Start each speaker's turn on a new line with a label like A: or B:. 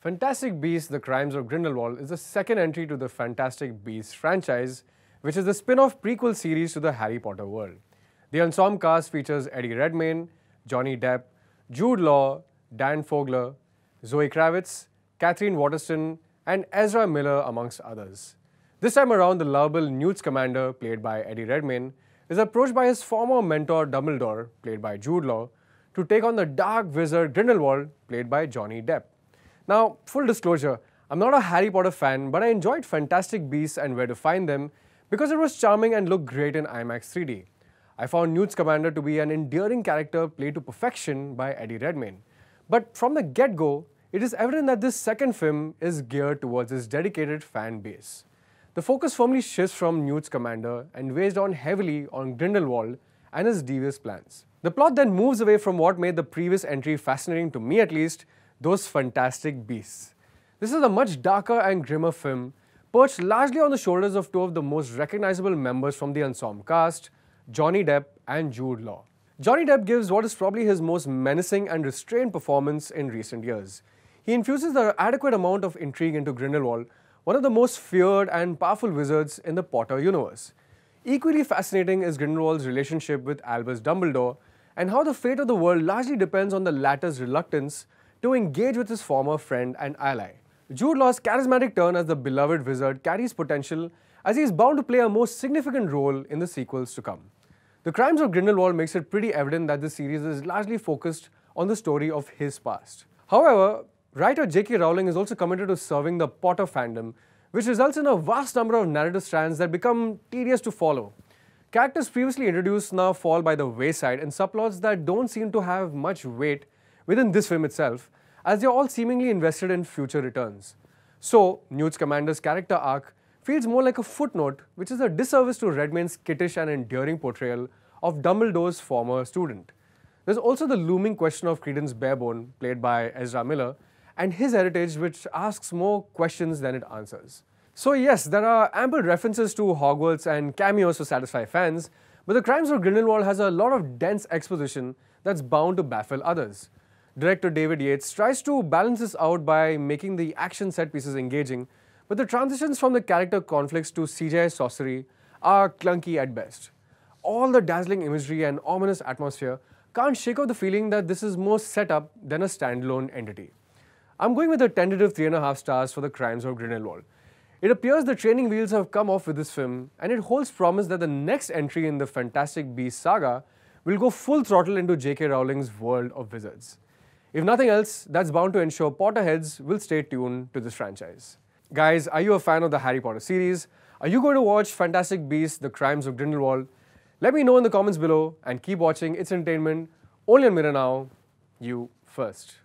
A: Fantastic Beasts: The Crimes of Grindelwald is the second entry to the Fantastic Beasts franchise, which is the spin-off prequel series to the Harry Potter world. The ensemble cast features Eddie Redmayne, Johnny Depp, Jude Law, Dan Fogler, Zoe Kravitz, Catherine Waterston, and Ezra Miller, amongst others. This time around, the lovable Newt Scamander, played by Eddie Redmayne, is approached by his former mentor Dumbledore, played by Jude Law, to take on the dark wizard Grindelwald, played by Johnny Depp. Now, full disclosure, I'm not a Harry Potter fan, but I enjoyed Fantastic Beasts and Where to Find Them because it was charming and looked great in IMAX 3D. I found Newt Scamander to be an endearing character played to perfection by Eddie Redmayne. But from the get-go, it is evident that this second film is geared towards its dedicated fan base. The focus firmly shifts from Newt Scamander and weighs down heavily on Grindelwald and his devious plans. The plot then moves away from what made the previous entry fascinating, to me at least, those Fantastic Beasts. This is a much darker and grimmer film, perched largely on the shoulders of two of the most recognizable members from the ensemble cast, Johnny Depp and Jude Law. Johnny Depp gives what is probably his most menacing and restrained performance in recent years. He infuses the adequate amount of intrigue into Grindelwald, one of the most feared and powerful wizards in the Potter universe. Equally fascinating is Grindelwald's relationship with Albus Dumbledore and how the fate of the world largely depends on the latter's reluctance to engage with his former friend and ally. Jude Law's charismatic turn as the beloved wizard carries potential, as he is bound to play a more significant role in the sequels to come. The Crimes of Grindelwald makes it pretty evident that the series is largely focused on the story of his past. However, writer J.K. Rowling is also committed to serving the Potter fandom, which results in a vast number of narrative strands that become tedious to follow. Characters previously introduced now fall by the wayside in subplots that don't seem to have much weight within this film itself, as they're all seemingly invested in future returns. So, Newt Scamander's character arc feels more like a footnote, which is a disservice to Redmayne's skittish and endearing portrayal of Dumbledore's former student. There's also the looming question of Credence Barebone, played by Ezra Miller, and his heritage, which asks more questions than it answers. So yes, there are ample references to Hogwarts and cameos to satisfy fans, but The Crimes of Grindelwald has a lot of dense exposition that's bound to baffle others. Director David Yates tries to balance this out by making the action set pieces engaging, but the transitions from the character conflicts to CGI sorcery are clunky at best. All the dazzling imagery and ominous atmosphere can't shake off the feeling that this is more set up than a standalone entity. I'm going with a tentative 3.5 stars for The Crimes of Grindelwald. It appears the training wheels have come off with this film, and it holds promise that the next entry in the Fantastic Beasts saga will go full throttle into J.K. Rowling's world of wizards. If nothing else, that's bound to ensure Potterheads will stay tuned to this franchise. Guys, are you a fan of the Harry Potter series? Are you going to watch Fantastic Beasts: The Crimes of Grindelwald? Let me know in the comments below, and keep watching It's Entertainment only on Mirror Now. You first.